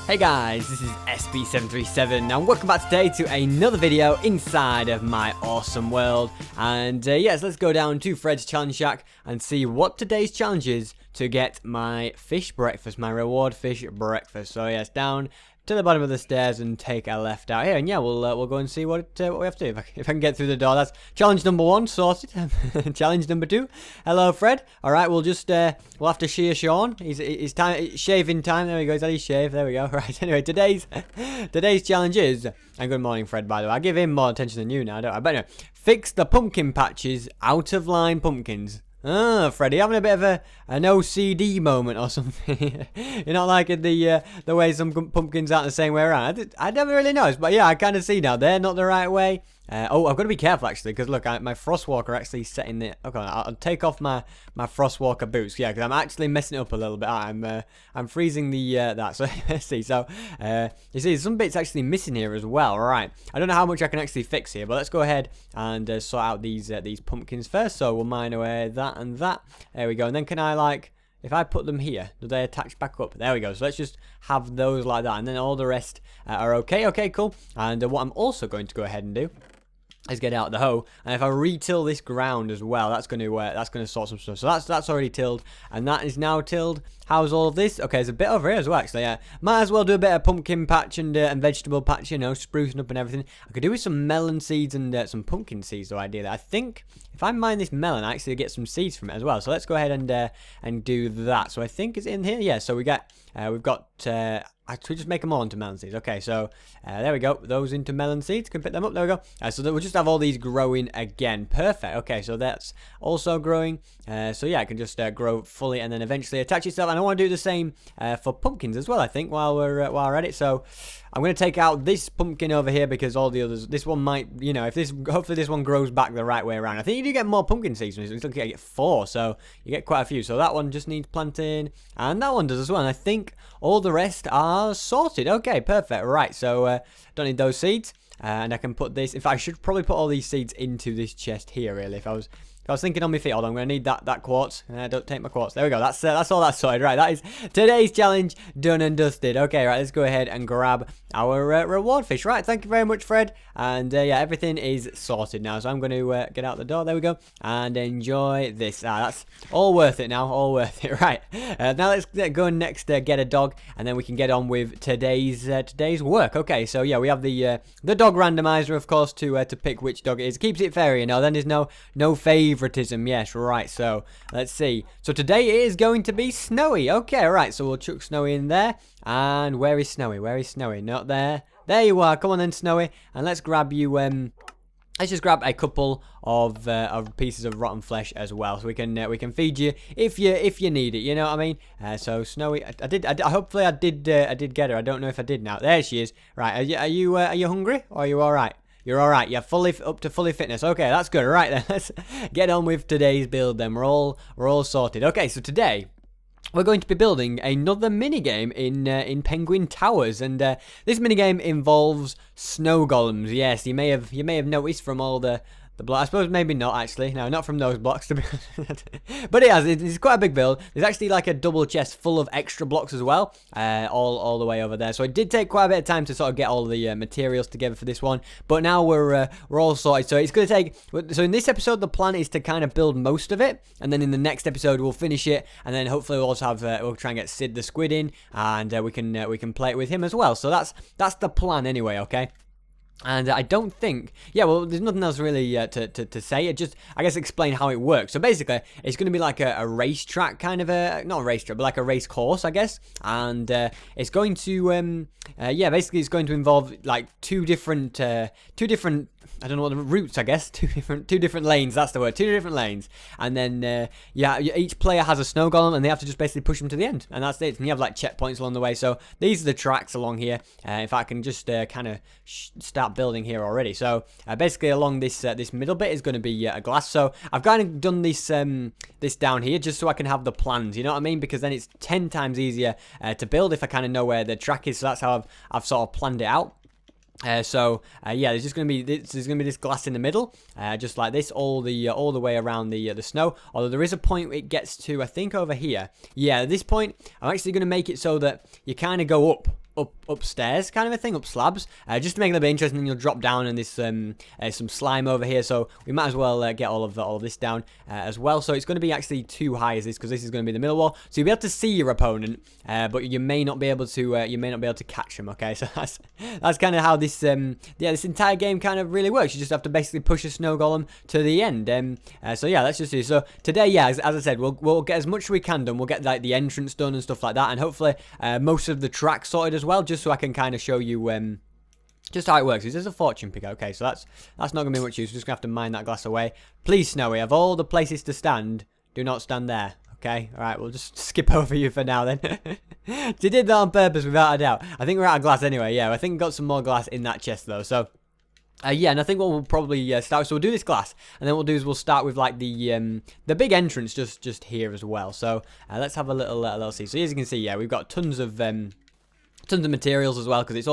Hey guys, this is SB737 and welcome back today to another video inside of my awesome world. And yes, let's go down to Fred's challenge shack and see what today's challenge is to get my fish breakfast, my reward fish breakfast. So yes, down to the bottom of the stairs and take a left out here, and yeah, we'll go and see what we have to do. If I can get through the door. That's challenge number 1 sorted. Challenge number 2. Hello, Fred. All right, we'll have to shear Sean. He's time shaving time. There we go. He's had his shave. There we go. Right. Anyway, today's challenge is, and good morning, Fred. By the way, I give him more attention than you now, don't I? But anyway, fix the pumpkin patches out of line pumpkins. Oh, Freddy, having a bit of an OCD moment or something. You're not liking the way some pumpkins aren't the same way around. I never really noticed, but yeah, I kind of see now. They're not the right way. Oh, I've got to be careful actually, because look, my Frostwalker actually setting the. Okay, I'll take off my Frostwalker boots. Yeah, because I'm actually messing it up a little bit. I'm freezing the that. So let's see. So you see, some bits actually missing here as well. All right, I don't know how much I can actually fix here, but let's go ahead and sort out these pumpkins first. So we'll mine away that and that. There we go. And then can I if I put them here, do they attach back up? There we go. So let's just have those like that, and then all the rest are okay. Okay, cool. And what I'm also going to go ahead and do is get out the hoe, and if I retill this ground as well, that's going to sort some stuff. So that's already tilled, and that is now tilled. How's all of this? Okay, there's a bit over here as well, actually. Yeah, might as well do a bit of pumpkin patch and vegetable patch, you know, sprucing up and everything. I could do with some melon seeds and some pumpkin seeds, though. Ideally, I think if I mine this melon, I actually get some seeds from it as well. So let's go ahead and do that. So I think it's in here. Yeah. So we've got. Actually, just make them all into melon seeds. Okay, so there we go. Those into melon seeds. Can pick them up. There we go. So we'll just have all these growing again. Perfect. Okay, so that's also growing. So yeah, it can just grow fully and then eventually attach itself. And I want to do the same for pumpkins as well, I think, while we're at it. So I'm going to take out this pumpkin over here because all the others, this one might, you know, hopefully this one grows back the right way around. I think you do get more pumpkin seeds. It's looking like you get 4, so you get quite a few. So that one just needs planting, and that one does as well. And I think all the rest are sorted. Okay, perfect. Right, so don't need those seeds. And I can put this. In fact, I should probably put all these seeds into this chest here, really, if I was thinking on my feet. Hold on, I'm going to need that quartz. Don't take my quartz. There we go. That's all that's sorted. Right, that is today's challenge done and dusted. Okay, right, let's go ahead and grab our reward fish. Right, thank you very much, Fred. And yeah, everything is sorted now. So I'm going to get out the door. There we go. And enjoy this. That's all worth it now. All worth it. Right. Now let's go and next get a dog, and then we can get on with today's work. Okay, so yeah, we have the dog randomizer, of course, to pick which dog it is. Keeps it fair, you know. Then there's no favoritism. Yes, right. So let's see. So today it is going to be Snowy. Okay, right. So we'll chuck Snowy in there. And where is Snowy? Where is Snowy? Not there. There you are. Come on then, Snowy. And let's grab you. Let's just grab a couple of pieces of rotten flesh as well, so we can feed you if you need it. You know what I mean? So Snowy, hopefully I did get her. I don't know if I did now. There she is. Right. Are you hungry, or are you all right? You're all right. You're fully up to fully fitness. Okay, that's good. All right then. Let's get on with today's build. Then we're all sorted. Okay, so today we're going to be building another minigame in Penguin Towers, and this minigame involves snow golems. Yes, you may have noticed from all the blocks. I suppose maybe not actually. No, not from those blocks to be honest. But it's quite a big build. There's actually like a double chest full of extra blocks as well, all the way over there. So it did take quite a bit of time to sort of get all the materials together for this one. But now we're all sorted. So it's going to take. So in this episode, the plan is to kind of build most of it, and then in the next episode we'll finish it, and then hopefully we'll also have we'll try and get Sid the squid in, and we can play it with him as well. So that's the plan anyway. Okay. And I don't think, yeah, well, there's nothing else really to say. It just, I guess, explain how it works. So basically, it's going to be like a racetrack kind of not a racetrack, but like a race course, I guess. And it's going to, yeah, basically, it's going to involve like two different, I don't know what the routes, I guess. Two different lanes. That's the word. 2 different lanes. And then, yeah, each player has a snow golem, and they have to just basically push them to the end. And that's it. And you have like checkpoints along the way. So these are the tracks along here. If I can just kind of start building here already. So basically along this middle bit is going to be a glass. So I've kind of done this this down here just so I can have the plans. You know what I mean? Because then it's 10 times easier to build if I kind of know where the track is. So that's how I've sort of planned it out. Yeah, there's just gonna be this glass in the middle, just like this, all the way around the snow. Although there is a point it gets to, I think over here. Yeah, at this point, I'm actually gonna make it so that you kind of go up upstairs kind of a thing, up slabs, just to make it a bit interesting. And you'll drop down and there's some slime over here, so we might as well get all of this down as well. So it's going to be actually too high as this, because this is going to be the middle wall, so you'll be able to see your opponent, but you may not be able to catch them. Okay, so that's kind of how this this entire game kind of really works. You just have to basically push a snow golem to the end. So yeah, let's just do. So today, yeah, as I said, we'll get as much as we can done. We'll get like the entrance done and stuff like that, and hopefully most of the track sorted as well, just so I can kind of show you just how it works. This is a fortune picker. Okay, so that's not going to be much use. We're just going to have to mine that glass away. Please, Snowy, of all the places to stand, do not stand there. Okay, alright, we'll just skip over you for now then. They did that on purpose, without a doubt. I think we're out of glass anyway. Yeah, I think we got some more glass in that chest though, so... yeah, and I think what we'll probably start, so we'll do this glass, and then what we'll do is we'll start with like the big entrance just here as well. So let's have a little see. So as you can see, yeah, we've got tons of materials as well, because it's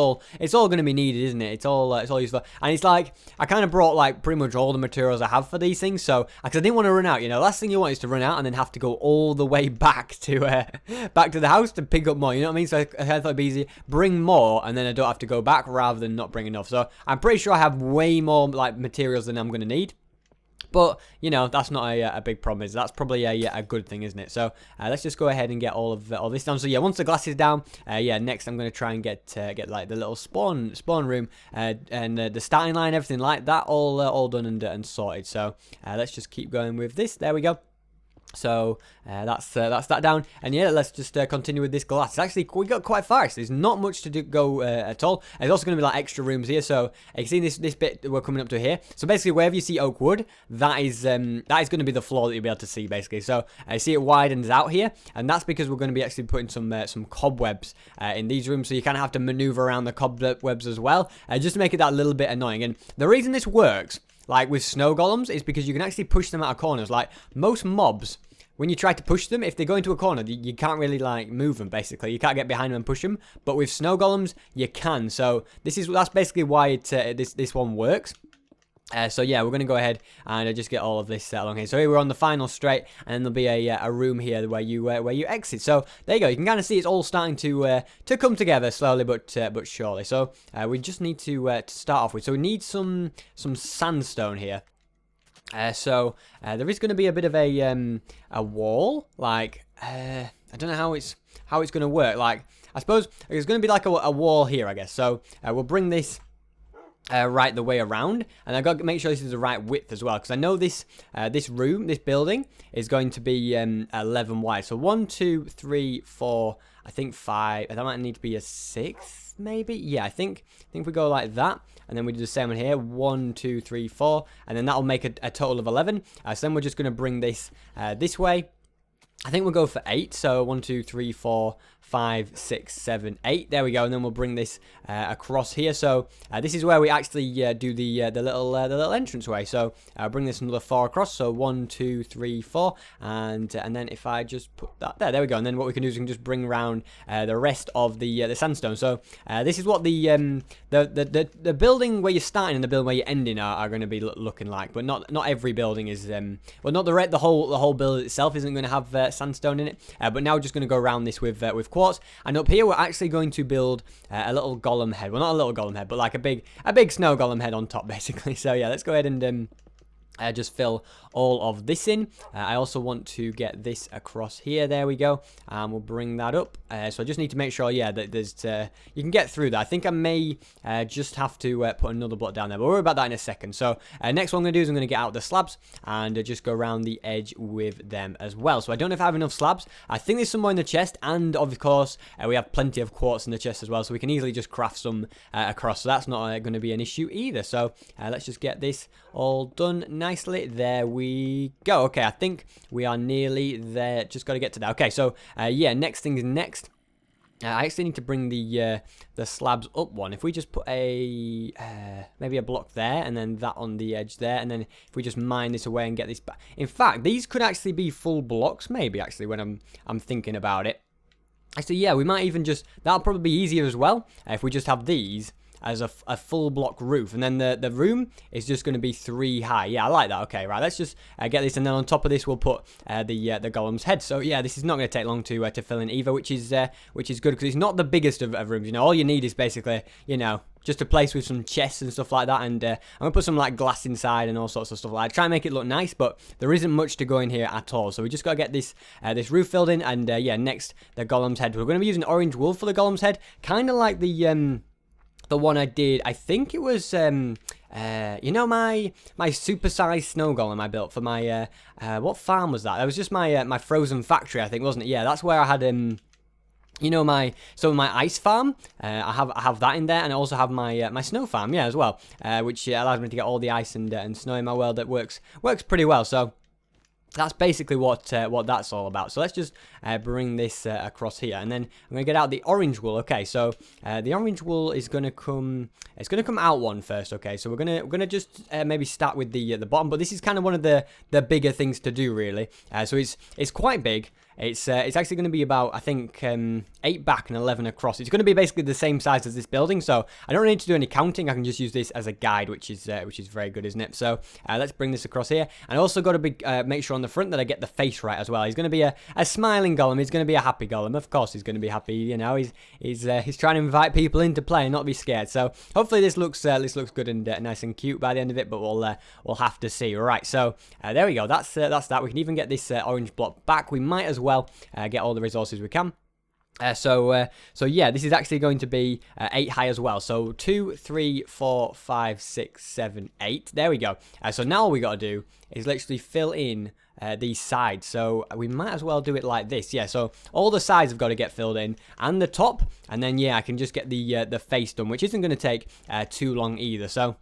all going to be needed, isn't it? It's all useful, and it's like I kind of brought like pretty much all the materials I have for these things, so because I didn't want to run out. You know, last thing you want is to run out and then have to go all the way back to the house to pick up more. You know what I mean? So I thought it'd be easy, bring more, and then I don't have to go back rather than not bring enough. So I'm pretty sure I have way more like materials than I'm going to need. But, you know, that's not a big problem. That's probably a good thing, isn't it? So, let's just go ahead and get all this down. So, yeah, once the glass is down, yeah, next I'm going to try and get like, the little spawn room and the starting line, everything like that, all done and sorted. So, let's just keep going with this. There we go. So that's that down, and yeah, let's just continue with this glass. It's actually, we got quite far, so there's not much to go at all. There's also going to be like extra rooms here, so you can see this bit we're coming up to here. So basically, wherever you see oak wood, that is going to be the floor that you'll be able to see basically. So I see it widens out here, and that's because we're going to be actually putting some cobwebs in these rooms, so you kind of have to maneuver around the cobwebs as well, just to make it that little bit annoying. And the reason this works, like with snow golems, is because you can actually push them out of corners. Like most mobs, when you try to push them, if they go into a corner, you can't really like move them basically. You can't get behind them and push them. But with snow golems, you can. So that's basically why this one works. So yeah, we're going to go ahead and just get all of this along here. So here we're on the final straight, and then there'll be a room here where you exit. So there you go. You can kind of see it's all starting to come together slowly but surely. So we just need to start off with. So we need some sandstone here. So there is going to be a bit of a wall. Like I don't know how it's going to work. Like I suppose there's going to be like a wall here, I guess. So we'll bring this right the way around, and I've got to make sure this is the right width as well, because I know this this building is going to be 11 wide. So 1, 2, 3, 4, I think 5. That might need to be a 6th, maybe. Yeah, I think we go like that, and then we do the same one here. 1, 2, 3, 4, and then that'll make a total of 11. So then we're just going to bring this this way. I think we'll go for 8. So 1, 2, 3, 4, 5, 6, 7, 8. There we go. And then we'll bring this across here. So this is where we actually do the little entranceway. So bring this another 4 across. So 1, 2, 3, 4, and then if I just put that there we go. And then what we can do is we can just bring around the rest of the sandstone. So this is what the building where you're starting and the building where you're ending are going to be looking like. But not every building is well, not the whole building itself isn't going to have sandstone in it. But now we're just going to go around this with quartz. And up here we're actually going to build a little golem head. Well, not a little golem head, but like a big snow golem head on top basically. So yeah, let's go ahead and just fill all of this in. I also want to get this across here. There we go. And we'll bring that up. So I just need to make sure, yeah, that there's you can get through that. I think I may just have to put another block down there, but we'll worry about that in a second. So next what I'm going to do is I'm going to get out the slabs and just go around the edge with them as well. So I don't know if I have enough slabs. I think there's some more in the chest, and of course we have plenty of quartz in the chest as well, so we can easily just craft some across. So that's not going to be an issue either. So let's just get this all done nicely. There we go. Okay, I think we are nearly there. Just got to get to that. Okay, so yeah, next thing is next. I actually need to bring the slabs up one. If we just put maybe a block there, and then that on the edge there, and then if we just mine this away and get this back. In fact, these could actually be full blocks, maybe actually when I'm thinking about it. Actually, yeah, we might even just, that'll probably be easier as well if we just have these. as a full block roof, and then the room is just going to be 3 high. Yeah, I like that. Okay, right, let's just get this, and then on top of this we'll put the golem's head. So yeah, this is not going to take long to fill in either, which is good because it's not the biggest of rooms. You know, all you need is basically, you know, just a place with some chests and stuff like that, and I'm gonna put some like glass inside and all sorts of stuff like that. Try and make it look nice, but there isn't much to go in here at all. So we just gotta get this this roof filled in, and yeah, next the golem's head. We're gonna be using orange wool for the golem's head, kind of like the one I did. I think it was you know, my supersized snow golem I built for my what farm was that? That was just my my frozen factory, I think, wasn't it? Yeah, that's where I had you know, my ice farm, I have that in there, and I also have my my snow farm, yeah, as well, which allows me to get all the ice and snow in my world. That works pretty well. So that's basically what that's all about. So let's just bring this across here, and then I'm gonna get out the orange wool. Okay, so the orange wool is gonna come. It's gonna come out one first. Okay, so we're gonna just maybe start with the bottom, but this is kind of one of the bigger things to do, really. So it's quite big. It's actually going to be about, I think, 8 back and 11 across. It's going to be basically the same size as this building, so I don't need to do any counting. I can just use this as a guide, which is very good, isn't it? So let's bring this across here. And I also got to make sure on the front that I get the face right as well. He's going to be a smiling golem. He's going to be a happy golem. Of course, he's going to be happy. You know, he's trying to invite people into play and not be scared. So hopefully this looks good and nice and cute by the end of it. But we'll have to see. All right. So there we go. That's that. We can even get this orange block back. We might as well get all the resources we can. So yeah, this is actually going to be 8 high as well. So 2, 3, 4, 5, 6, 7, 8. There we go. So now all we got to do is literally fill in these sides. So we might as well do it like this. Yeah, so all the sides have got to get filled in, and the top, and then yeah, I can just get the face done, which isn't going to take too long either. So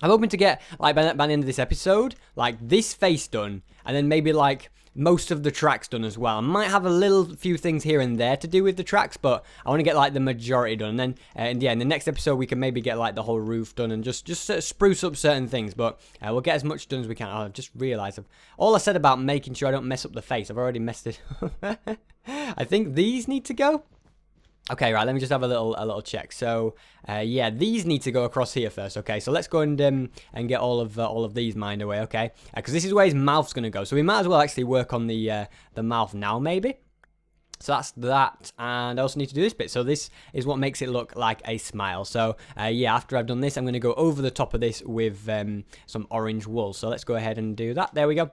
I'm hoping to get, like, by the end of this episode, like this face done, and then maybe like most of the tracks done as well. I might have a few things here and there to do with the tracks, but I want to get like the majority done. And then yeah, in the next episode we can maybe get like the whole roof done and just sort of spruce up certain things. But we'll get as much done as we can. Oh, I've just realised all I said about making sure I don't mess up the face, I've already messed it. I think these need to go. Okay, right, let me just have a little check. So, yeah, these need to go across here first, okay? So let's go and get all of these mined away, okay? Because this is where his mouth's going to go. So we might as well actually work on the mouth now, maybe. So that's that, and I also need to do this bit. So this is what makes it look like a smile. So, yeah, after I've done this, I'm going to go over the top of this with some orange wool. So let's go ahead and do that. There we go.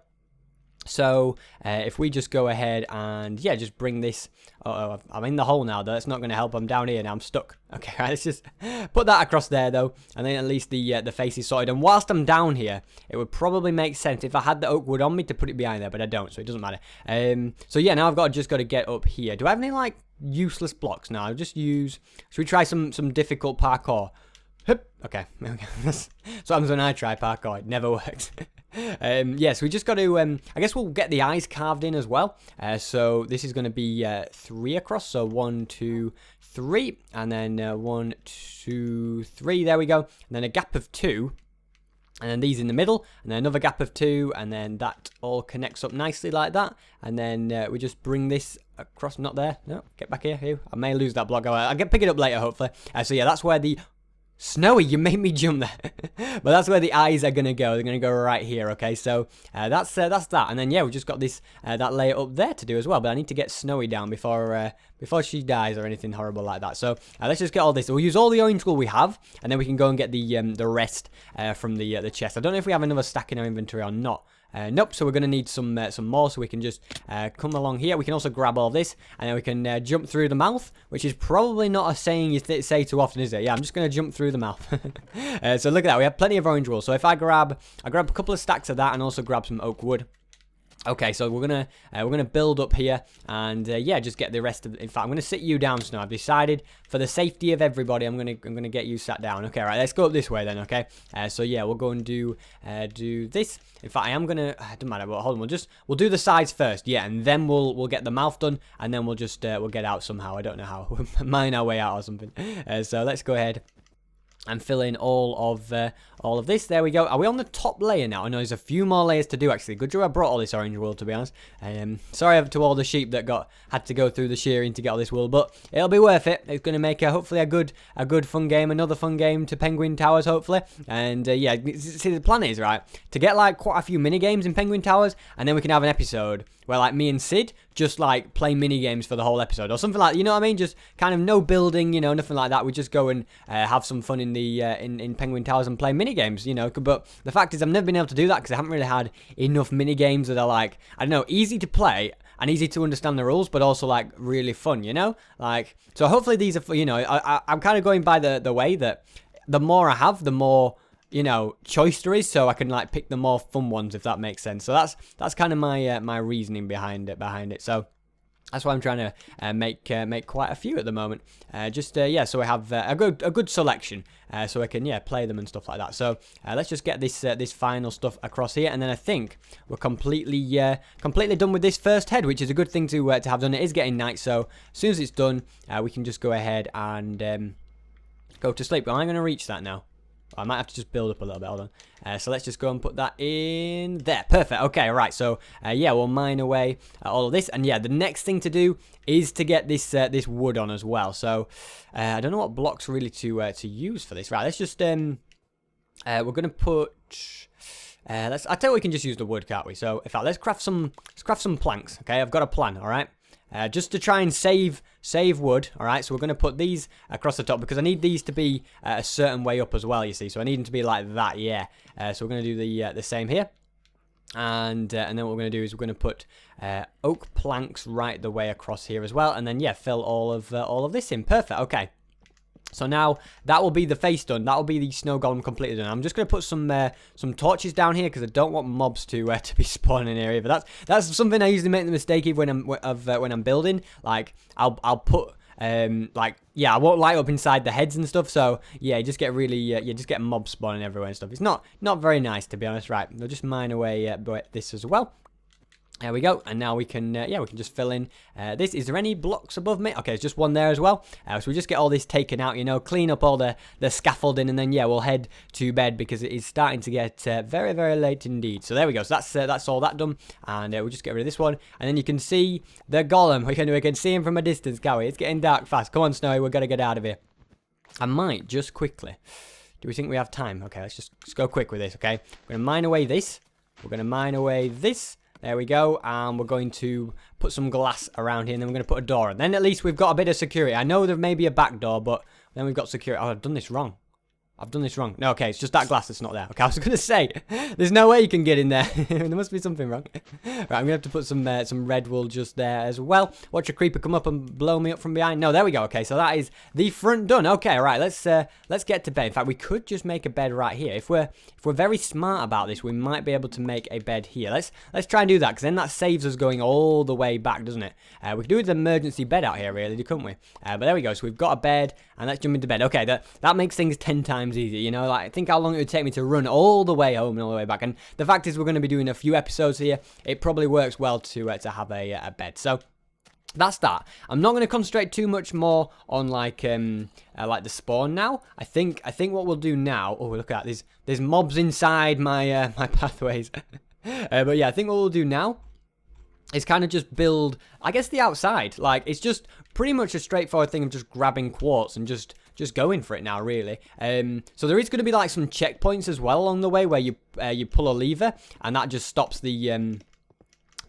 So if we just go ahead and yeah, just bring this. Oh, I'm in the hole now. That's not going to help. I'm down here now. I'm stuck. Okay, right. Let's just put that across there though, and then at least the face is sorted. And whilst I'm down here, it would probably make sense if I had the oak wood on me to put it behind there, but I don't, so it doesn't matter. So yeah, now I've just got to get up here. Do I have any like useless blocks now? I'll just use. Should we try some difficult parkour? Okay. So what happens when I try parkour? It never works. Yes, we just got to, I guess we'll get the eyes carved in as well. So this is going to be 3 across. So 1, 2, 3, and then 1, 2, 3. There we go. And then a gap of 2. And then these in the middle, and then another gap of 2, and then that all connects up nicely like that. And then we just bring this across. Not there. No, get back here. I may lose that block. I'll pick it up later, hopefully. So yeah, that's where the... Snowy, you made me jump there. But that's where the eyes are going to go. They're going to go right here, okay? So that's that. And then, yeah, we've just got this that layer up there to do as well. But I need to get Snowy down before she dies or anything horrible like that. So let's just get all this. We'll use all the orange wool we have, and then we can go and get the rest from the chest. I don't know if we have another stack in our inventory or not. Nope, so we're going to need some more, so we can just come along here. We can also grab all this, and then we can jump through the mouth, which is probably not a saying you say too often, is it? Yeah, I'm just going to jump through the mouth. So look at that, we have plenty of orange wool. So if I grab a couple of stacks of that and also grab some oak wood. Okay, so we're gonna build up here, and yeah, just get the rest of. In fact, I'm gonna sit you down, Snow. I've decided, for the safety of everybody, I'm gonna get you sat down. Okay, right. Let's go up this way then. Okay. So yeah, we'll go and do this. In fact, I am gonna. It doesn't matter. But hold on. We'll do the sides first. Yeah, and then we'll get the mouth done, and then we'll just we'll get out somehow. I don't know how. Mine our way out or something. So let's go ahead and fill in all of this. There we go. Are we on the top layer now? I know there's a few more layers to do, actually. Good job I brought all this orange wool, to be honest. Sorry to all the sheep that had to go through the shearing to get all this wool, but it'll be worth it. It's going to make hopefully a good fun game, another fun game to Penguin Towers, hopefully. And yeah, see, the plan is, right, to get like quite a few mini games in Penguin Towers, and then we can have an episode where like me and Sid just like play mini games for the whole episode or something like, you know what I mean? Just kind of no building, you know, nothing like that. We just go and have some fun in the in Penguin Towers and play mini games, you know. But the fact is, I've never been able to do that because I haven't really had enough mini games that are like, I don't know, easy to play and easy to understand the rules, but also like really fun, you know. Like, so hopefully these are, you know, I'm kind of going by the way that the more I have, the more, you know, choice there is, so I can like pick the more fun ones, if that makes sense. So that's kind of my my reasoning behind it. So that's why I'm trying to make quite a few at the moment. Yeah, so we have a good selection, so I can play them and stuff like that. So let's just get this final stuff across here, and then I think we're completely done with this first head, which is a good thing to have done. It is getting night, so as soon as it's done, we can just go ahead and go to sleep. But I'm going to reach that now. I might have to just build up a little bit. Hold on. So let's just go and put that in there. Perfect. Okay, right. So yeah, we'll mine away all of this, and yeah, the next thing to do is to get this this wood on as well. So I don't know what blocks really to use for this. Right. Let's just we're gonna put. I tell you what, we can just use the wood, can't we? So in fact, let's craft some planks. Okay, I've got a plan. All right. Just to try and save wood, all right? So we're going to put these across the top because I need these to be a certain way up as well, you see. So I need them to be like that, yeah. So we're going to do the same here. And then what we're going to do is we're going to put oak planks right the way across here as well. And then, yeah, fill all of this in. Perfect, okay. So now that will be the face done. That will be the snow golem completely done. I'm just going to put some torches down here because I don't want mobs to be spawning here either. That's something I usually make the mistake of when I'm building. Like I'll put like, yeah, I won't light up inside the heads and stuff. So yeah, you just get really you just get mobs spawning everywhere and stuff. It's not very nice, to be honest. Right, we'll just mine away this as well. There we go, and now we can, we can just fill in this. Is there any blocks above me? Okay, it's just one there as well. So we just get all this taken out, you know, clean up all the scaffolding, and then, yeah, we'll head to bed because it is starting to get very, very late indeed. So there we go. So that's all that done, and we'll just get rid of this one. And then you can see the golem. We can see him from a distance, can't we? It's getting dark fast. Come on, Snowy, we've got to get out of here. I might just quickly. Do we think we have time? Okay, let's go quick with this, okay? We're going to mine away this. We're going to mine away this. There we go, and we're going to put some glass around here, and then we're going to put a door in. Then at least we've got a bit of security. I know there may be a back door, but then we've got security. Oh, I've done this wrong. No, okay, it's just that glass that's not there. Okay, I was going to say, there's no way you can get in there. There must be something wrong. Right, I'm going to have to put some red wool just there as well. Watch a creeper come up and blow me up from behind. No, there we go. Okay, so that is the front done. Okay, right, let's get to bed. In fact, we could just make a bed right here. If we're very smart about this, we might be able to make a bed here. Let's try and do that, because then that saves us going all the way back, doesn't it? We could do an emergency bed out here, really, couldn't we? But there we go. So we've got a bed, and let's jump into bed. Okay, that makes things 10 times easier, you know? Like, think how long it would take me to run all the way home and all the way back. And the fact is, we're going to be doing a few episodes here. It probably works well to have a bed. So that's that. I'm not going to concentrate too much more on like the spawn now. I think what we'll do now. Oh, look at that. There's mobs inside my my pathways. But yeah, I think what we'll do now is kind of just build, I guess, the outside. Like, it's just pretty much a straightforward thing of just grabbing quartz and just going for it now, really. So there is going to be like some checkpoints as well along the way where you pull a lever, and that just stops the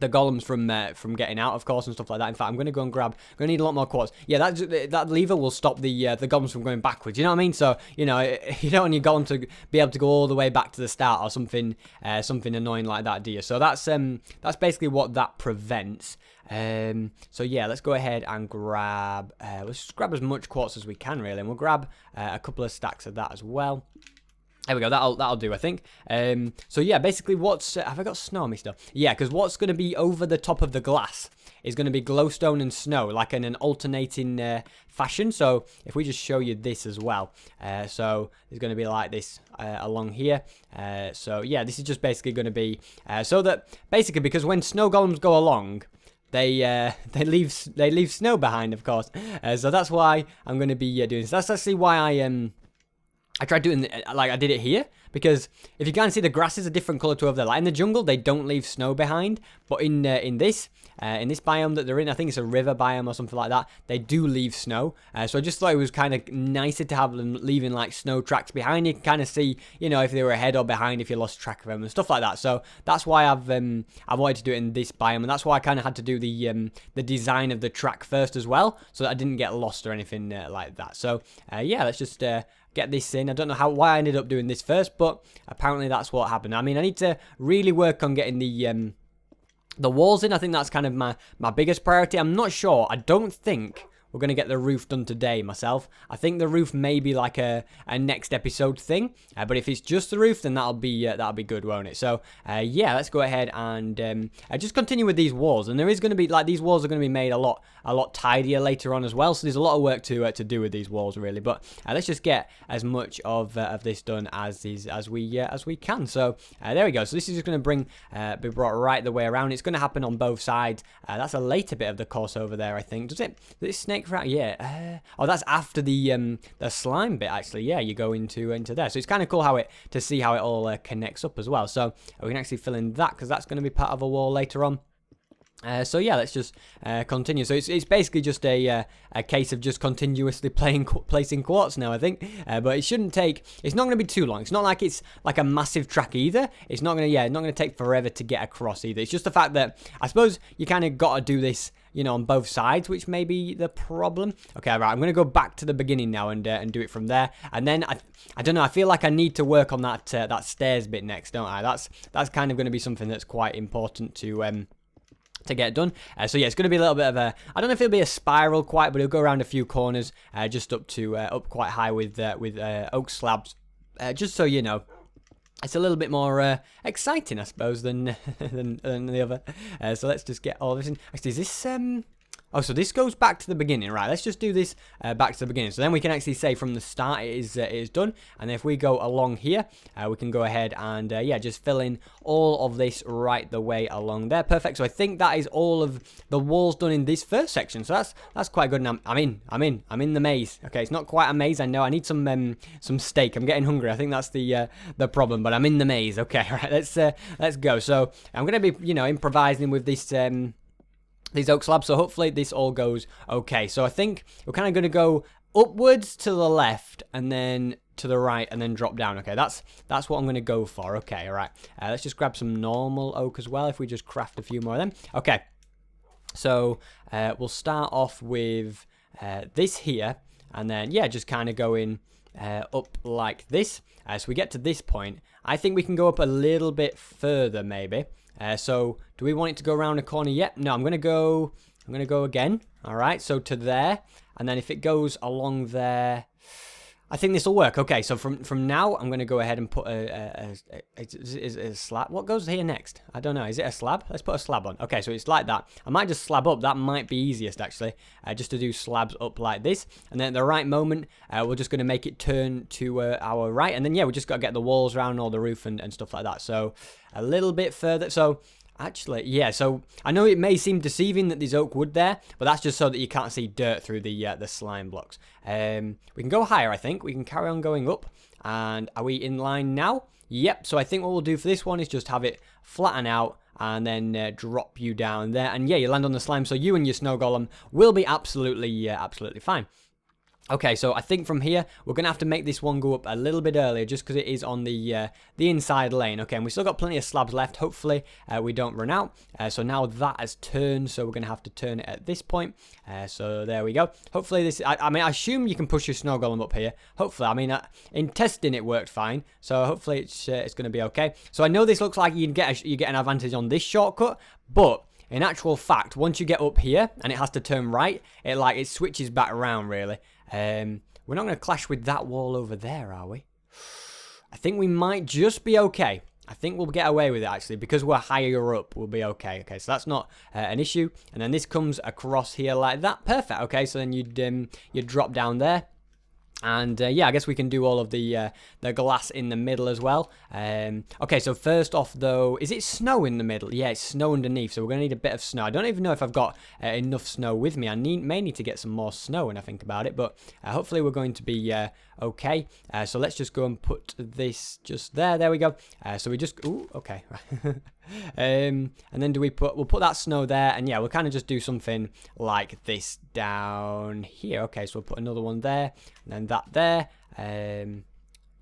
golems from getting out, of course, and stuff like that. In fact, I'm going to go and grab. I'm going to need a lot more quartz. Yeah, that lever will stop the golems from going backwards. You know what I mean? So, you know, you don't want your golem to be able to go all the way back to the start or something annoying like that, do you? So that's basically what that prevents. So yeah, let's go ahead and grab. Let's just grab as much quartz as we can, really, and we'll grab a couple of stacks of that as well. There we go, that'll do, I think. So yeah, basically have I got snow on me still? Yeah, because what's going to be over the top of the glass is going to be glowstone and snow, like in an alternating fashion. So if we just show you this as well. So there's going to be like this along here. So yeah, this is just basically going to be, so that, basically, because when snow golems go along, they leave snow behind, of course. So that's why I'm going to be doing this. That's actually why I tried doing like I did it here, because if you can't see, the grass is a different color to over there. Like in the jungle, they don't leave snow behind, but in this biome that they're in, I think it's a river biome or something like that, they do leave snow. So I just thought it was kind of nicer to have them leaving like snow tracks behind. You can kind of see, you know, if they were ahead or behind, if you lost track of them and stuff like that. So that's why I've wanted to do it in this biome, and that's why I kind of had to do the design of the track first as well, so that I didn't get lost or anything like that. So yeah, let's just get this in. I don't know why I ended up doing this first, but apparently that's what happened. I mean, I need to really work on getting the walls in. I think that's kind of my biggest priority. I'm not sure. I don't think we're going to get the roof done today myself. I think the roof may be like a next episode thing, but if it's just the roof, then that'll be good, won't it? So yeah, let's go ahead and just continue with these walls. And there is going to be, like, these walls are going to be made a lot tidier later on as well. So there's a lot of work to do with these walls, really. But let's just get as much of this done as we can. So there we go. So this is just going to be brought right the way around. It's going to happen on both sides. That's a later bit of the course over there, I think. Does this snake right? Yeah. Oh, that's after the slime bit, actually. Yeah, you go into there. So it's kind of cool to see how it all connects up as well. So we can actually fill in that, because that's going to be part of a wall later on. So yeah, let's just continue. So it's basically just a case of just continuously placing quartz now, I think. But it shouldn't take. It's not going to be too long. It's not like it's like a massive track either. It's not going to. Yeah, it's not going to take forever to get across either. It's just the fact that I suppose you kind of got to do this, you know, on both sides, which may be the problem. Okay, right. I'm going to go back to the beginning now and do it from there. And then I don't know. I feel like I need to work on that stairs bit next, don't I? That's kind of going to be something that's quite important to get done. So yeah, it's going to be a little bit of a, I don't know if it'll be a spiral quite, but it'll go around a few corners, just up quite high with oak slabs, just so you know. It's a little bit more exciting, I suppose, than the other. So let's just get all this in. Actually, is this oh, so this goes back to the beginning, right? Let's just do this back to the beginning. So then we can actually say from the start it is done. And if we go along here, we can go ahead and yeah, just fill in all of this right the way along there. Perfect. So I think that is all of the walls done in this first section. So that's quite good. And I'm in the maze. Okay, it's not quite a maze. I know. I need some steak. I'm getting hungry. I think that's the problem. But I'm in the maze. Okay, all right. Let's go. So I'm gonna be, you know, improvising with this. These oak slabs, so hopefully this all goes okay. So I think we're kind of going to go upwards to the left and then to the right and then drop down. Okay, that's what I'm going to go for. Okay, all right. Let's just grab some normal oak as well if we just craft a few more of them. Okay, so we'll start off with this here, and then yeah, just kind of going up like this. So we get to this point. I think we can go up a little bit further maybe. So do we want it to go around a corner yet? No, I'm going to go again. All right, so to there, and then if it goes along there, I think this will work. Okay, so from now, I'm going to go ahead and put is it a slab. What goes here next? I don't know. Is it a slab? Let's put a slab on. Okay, so it's like that. I might just slab up. That might be easiest, actually, just to do slabs up like this. And then at the right moment, we're just going to make it turn to our right. And then, yeah, we just got to get the walls around all the roof and stuff like that. So a little bit further. So actually, yeah, so I know it may seem deceiving that there's oak wood there, but that's just so that you can't see dirt through the slime blocks. We can go higher, I think. We can carry on going up. And are we in line now? Yep, so I think what we'll do for this one is just have it flatten out and then drop you down there. And yeah, you land on the slime, so you and your snow golem will be absolutely fine. Okay, so I think from here, we're going to have to make this one go up a little bit earlier just because it is on the inside lane. Okay, and we've still got plenty of slabs left. Hopefully, we don't run out. So now that has turned, so we're going to have to turn it at this point. So there we go. Hopefully this, I mean, I assume you can push your snow golem up here. Hopefully, I mean, in testing it worked fine. So hopefully it's going to be okay. So I know this looks like you get an advantage on this shortcut, but in actual fact, once you get up here and it has to turn right, it switches back around really. We're not going to clash with that wall over there, are we? I think we might just be okay. I think we'll get away with it, actually, because we're higher up, we'll be okay. Okay, so that's not an issue. And then this comes across here like that. Perfect. Okay, so then you'd drop down there. And yeah, I guess we can do all of the glass in the middle as well. Okay, so first off though, is it snow in the middle? Yeah, it's snow underneath, so we're going to need a bit of snow. I don't even know if I've got enough snow with me. I may need to get some more snow when I think about it, but hopefully we're going to be okay. So let's just go and put this just there. There we go. So we just, ooh, okay. And then we'll put that snow there, and yeah, we'll kind of just do something like this down here. Okay, so we'll put another one there, and then that there.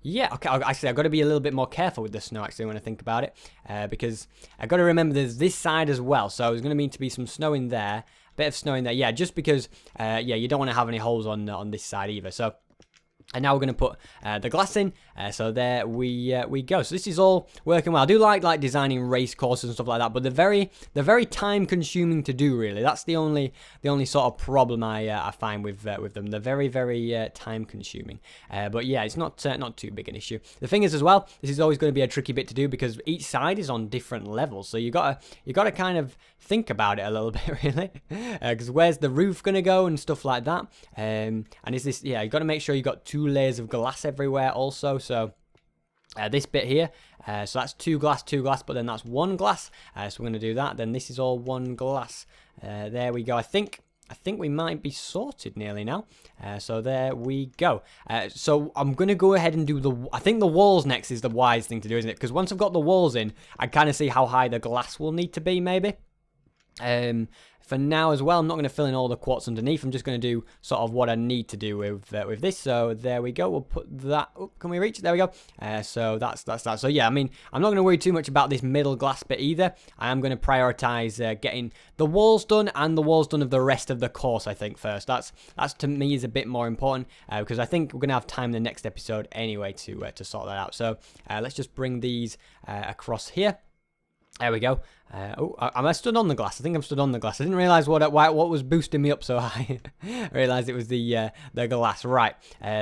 Yeah, okay, actually, I've got to be a little bit more careful with the snow, actually, when I think about it, because I've got to remember there's this side as well, so there's going to need to be some snow in there, a bit of snow in there, yeah, just because, yeah, you don't want to have any holes on this side either, so... And now we're going to put the glass in, so there we go. So this is all working well. I do like designing race courses and stuff like that, but they're very time consuming to do. Really, that's the only sort of problem I find with them. They're very time consuming. But yeah, it's not too big an issue. The thing is as well, this is always going to be a tricky bit to do because each side is on different levels. So you gotta kind of think about it a little bit, really, because where's the roof going to go and stuff like that. And is this? Yeah, you got to make sure you got 2 layers of glass everywhere also. So this bit here, so that's 2 glass, but then that's 1 glass. So we're going to do that. Then this is all 1 glass. There we go. I think we might be sorted nearly now. So there we go. So I'm going to go ahead and do I think the walls next is the wise thing to do, isn't it? Because once I've got the walls in, I kind of see how high the glass will need to be, maybe. For now as well, I'm not going to fill in all the quartz underneath. I'm just going to do sort of what I need to do with this. So there we go. We'll put that. Oh, can we reach? There we go. So that's that. So yeah, I mean, I'm not going to worry too much about this middle glass bit either. I am going to prioritize getting the walls done and the walls done of the rest of the course. I think first. That's to me is a bit more important because I think we're going to have time in the next episode anyway to sort that out. So let's just bring these across here. There we go. Oh, am I stood on the glass? I think I'm stood on the glass. I didn't realise what was boosting me up so high. I realised it was the glass. Right.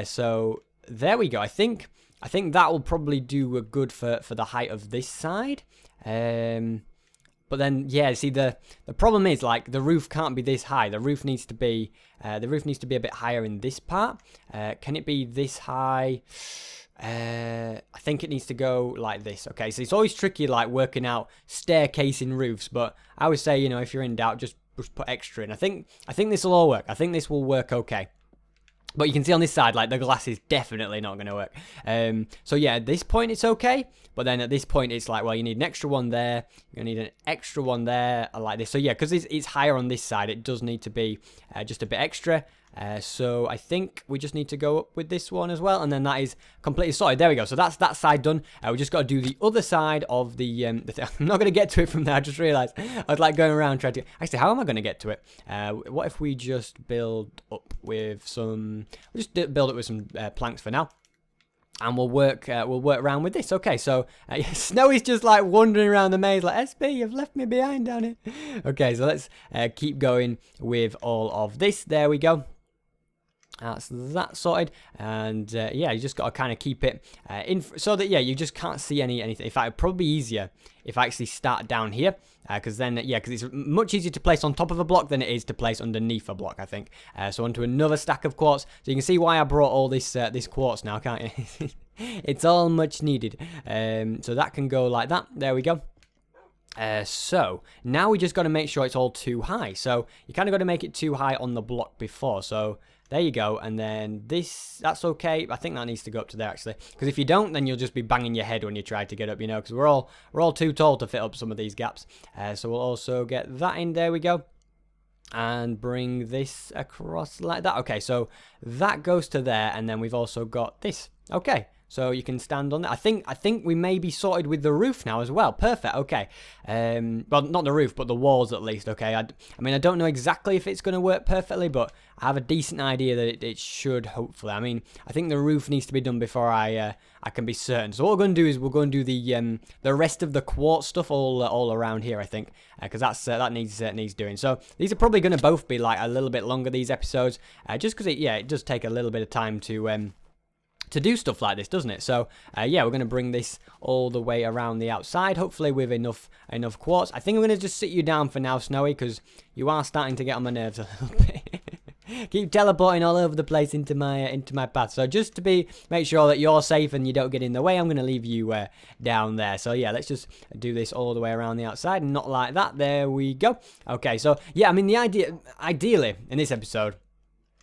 So there we go. I think that will probably do a good for the height of this side. But then, yeah, see the problem is like the roof can't be this high. The roof needs to be a bit higher in this part. Can it be this high? I think it needs to go like this. Okay, so it's always tricky like working out staircase in roofs, but I would say, you know, if you're in doubt, just put extra in. I think this will all work. I think this will work okay. But you can see on this side, like, the glass is definitely not going to work. So, yeah, at this point, it's okay. But then at this point, it's like, well, you need an extra one there. You're going to need an extra one there, like this. So, yeah, because it's higher on this side, it does need to be just a bit extra. So I think we just need to go up with this one as well, and then that is completely sorted. There we go. So that's that side done. We just got to do the other side of the I'm not going to get to it from there. I just realized I was like going around trying to actually, how am I going to get to it? What if we just build up with some planks for now, and we'll work around with this. Okay, so Snowy's just like wandering around the maze like, SB, you've left me behind down here. Okay, so let's keep going with all of this. There we go. That's that sorted, and yeah, you just got to kind of keep it in so that, yeah, you just can't see anything. In fact, it'd probably be easier if I actually start down here, because then, yeah, because it's much easier to place on top of a block than it is to place underneath a block, I think. So onto another stack of quartz. So you can see why I brought all this this quartz now, can't you? It's all much needed. So that can go like that. There we go. So now we just got to make sure it's all too high. So you kind of got to make it too high on the block before. So there you go, and then that's okay. I think that needs to go up to there, actually, because if you don't, then you'll just be banging your head when you try to get up, you know, because we're all too tall to fit up some of these gaps. So we'll also get that in. There we go, and bring this across like that. Okay, so that goes to there, and then we've also got this. Okay, so you can stand on that. I think we may be sorted with the roof now as well. Perfect. Okay. Well, not the roof, but the walls at least. Okay. I mean, I don't know exactly if it's going to work perfectly, but I have a decent idea that it should, hopefully. I mean, I think the roof needs to be done before I can be certain. So what we're going to do is we're going to do the rest of the quartz stuff all around here, I think, because that needs doing. So these are probably going to both be like a little bit longer, these episodes, just because it does take a little bit of time to do stuff like this, doesn't it? So yeah, we're going to bring this all the way around the outside, hopefully with enough quartz. I think I'm going to just sit you down for now, Snowy, because you are starting to get on my nerves a little bit. keep teleporting all over the place into my path. So just to make sure that you're safe and you don't get in the way, I'm going to leave you down there. So yeah, let's just do this all the way around the outside, and not like that. There we go. Okay, so yeah, I mean the ideally in this episode,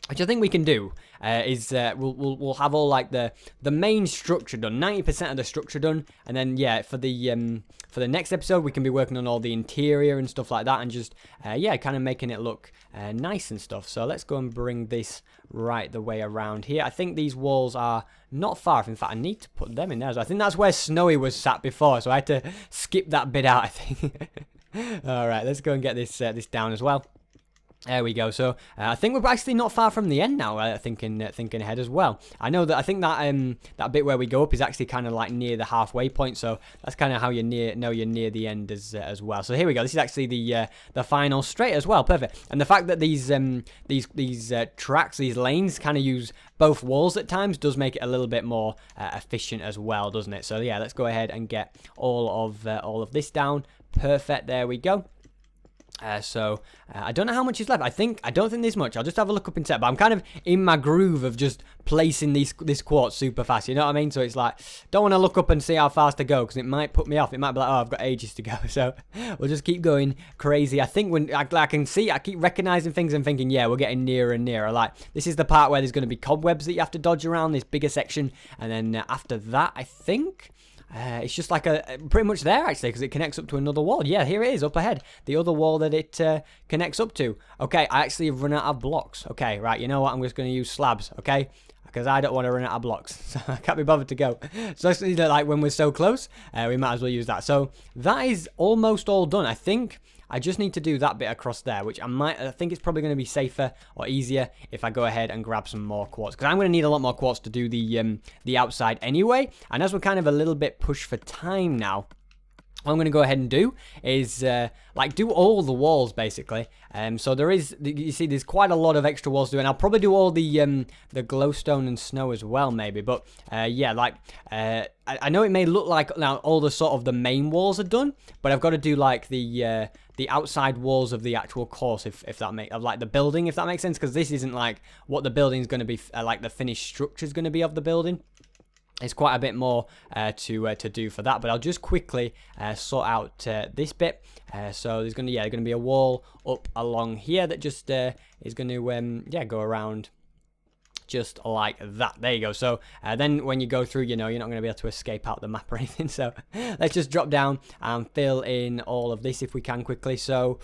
which I think we can do, is we'll have all like the main structure done, 90% of the structure done, and then yeah, for the next episode we can be working on all the interior and stuff like that, and just yeah, kind of making it look nice and stuff. So let's go and bring this right the way around here. I think these walls are not far off. In fact, I need to put them in there. So I think that's where Snowy was sat before, so I had to skip that bit out, I think. All right, let's go and get this down as well. There we go. So I think we're actually not far from the end now. Thinking ahead as well. I know that I think that that bit where we go up is actually kind of like near the halfway point. So that's kind of how you know you're near the end as well. So here we go. This is actually the final straight as well. Perfect. And the fact that these tracks, these lanes, kind of use both walls at times does make it a little bit more efficient as well, doesn't it? So yeah, let's go ahead and get all of this down. Perfect. There we go. So I don't know how much is left. I don't think there's much. I'll just have a look up in set, but I'm kind of in my groove of just placing this quartz super fast. You know what I mean? So it's like, don't want to look up and see how fast I go, because it might put me off. It might be like, oh, I've got ages to go. So we'll just keep going crazy. I think when I can see, I keep recognizing things and thinking, yeah, we're getting nearer and nearer. Like, this is the part where there's going to be cobwebs that you have to dodge around, this bigger section, and then after that, I think it's just like pretty much there actually, because it connects up to another wall. Yeah, here it is up ahead, the other wall that it connects up to. Okay, I actually have run out of blocks. Okay, right, you know what? I'm just going to use slabs. Okay, because I don't want to run out of blocks, so I can't be bothered to go. So like when we're so close, we might as well use that. So that is almost all done. I think I just need to do that bit across there, which I think it's probably going to be safer or easier if I go ahead and grab some more quartz, because I'm going to need a lot more quartz to do the outside anyway. And as we're kind of a little bit pushed for time now, what I'm going to go ahead and do is like do all the walls basically. So there is, you see, there's quite a lot of extra walls to do, and I'll probably do all the glowstone and snow as well maybe. But yeah, like I know it may look like now all the sort of the main walls are done, but I've got to do like the outside walls of the actual course, if that makes, of like the building, if that makes sense, because this isn't like what the building's going to be like the finished structure is going to be of the building. It's quite a bit more to do for that, but I'll just quickly sort out this bit. So there's gonna be a wall up along here that just is going to go around just like that. There you go. So then when you go through, you know, you're not going to be able to escape out the map or anything. So let's just drop down and fill in all of this if we can quickly. So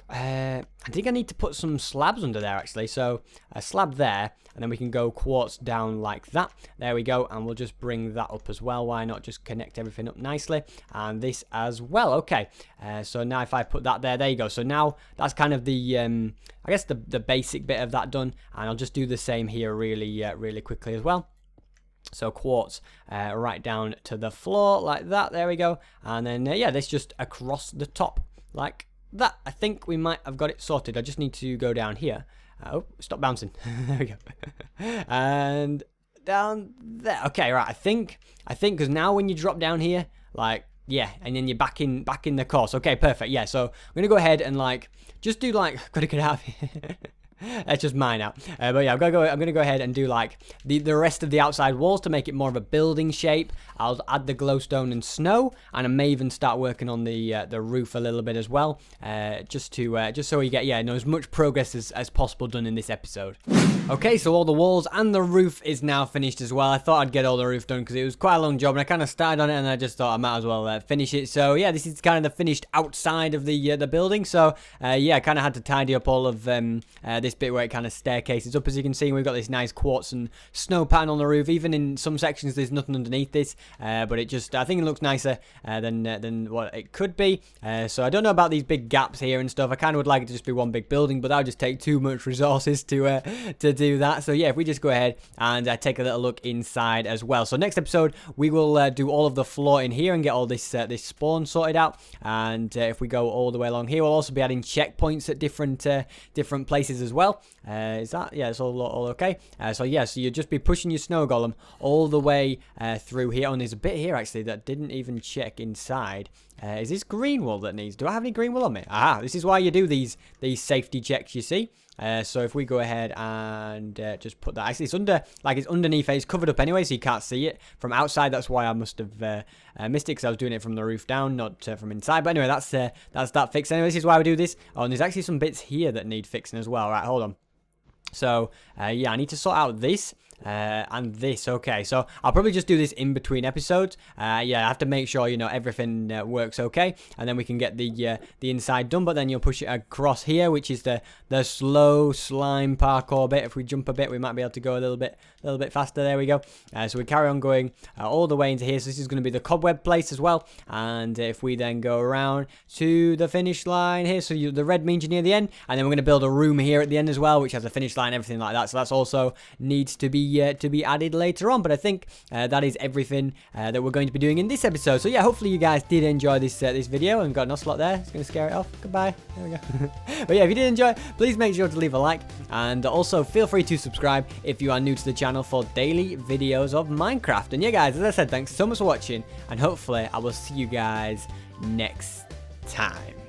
I think I need to put some slabs under there actually. So a slab there, and then we can go quartz down like that. There we go. And we'll just bring that up as well. Why not just connect everything up nicely? And this as well. Okay. So now if I put that there you go. So now that's kind of the I guess the basic bit of that done, and I'll just do the same here really quickly as well. So quartz right down to the floor like that. There we go. And then yeah, this just across the top like that. I think we might have got it sorted. I just need to go down here. Oh, stop bouncing. There we go. And down there. Okay, right. I think because now when you drop down here, like, yeah, and then you're back in the course. Okay, perfect. Yeah, so I'm gonna go ahead and like just do like gotta get out of here. That's just mine out. But yeah, I'm gonna go ahead and do like the rest of the outside walls to make it more of a building shape. I'll add the glowstone and snow, and I may even start working on the roof a little bit as well, just so we get as much progress as possible done in this episode. Okay, so all the walls and the roof is now finished as well. I thought I'd get all the roof done because it was quite a long job, and I kind of started on it, and I just thought I might as well finish it. So yeah, this is kind of the finished outside of the building. So yeah, I kind of had to tidy up all of this bit where it kind of staircases up. As you can see, we've got this nice quartz and snow pattern on the roof. Even in some sections, there's nothing underneath this, but it just, I think it looks nicer than what it could be. So I don't know about these big gaps here and stuff. I kind of would like it to just be one big building, but that would just take too much resources to do that. So yeah, if we just go ahead and take a little look inside as well. So next episode, we will do all of the floor in here and get all this this spawn sorted out. And if we go all the way along here, we'll also be adding checkpoints at different places as well. Is that, yeah, it's all okay. So yeah, so you'll just be pushing your snow golem all the way through here. And there's a bit here actually that didn't even check inside. Is this green wool that needs? Do I have any green wool on me? Ah, this is why you do these safety checks, you see. So if we go ahead and just put that, actually it's under, like it's underneath it, it's covered up anyway, so you can't see it from outside. That's why I must have missed it, because I was doing it from the roof down, not from inside. But anyway, that's that fixed. Anyway, this is why we do this. Oh, and there's actually some bits here that need fixing as well. Right, hold on. So yeah, I need to sort out this and this. Okay, so I'll probably just do this in between episodes. Yeah, I have to make sure, you know, everything works okay, and then we can get the inside done. But then you'll push it across here, which is the slow slime parkour bit. If we jump a bit, we might be able to go a little bit faster. There we go. So we carry on going all the way into here. So this is going to be the cobweb place as well. And if we then go around to the finish line here, so the red means you're near the end, and then we're going to build a room here at the end as well, which has a finish line, everything like that. So that's also needs to be added later on. But I think that is everything that we're going to be doing in this episode. So yeah, hopefully you guys did enjoy this video, and got an ocelot there. It's going to scare it off. Goodbye. There we go. But yeah, if you did enjoy, please make sure to leave a like, and also feel free to subscribe if you are new to the channel for daily videos of Minecraft. And yeah, guys, as I said, thanks so much for watching, and hopefully I will see you guys next time.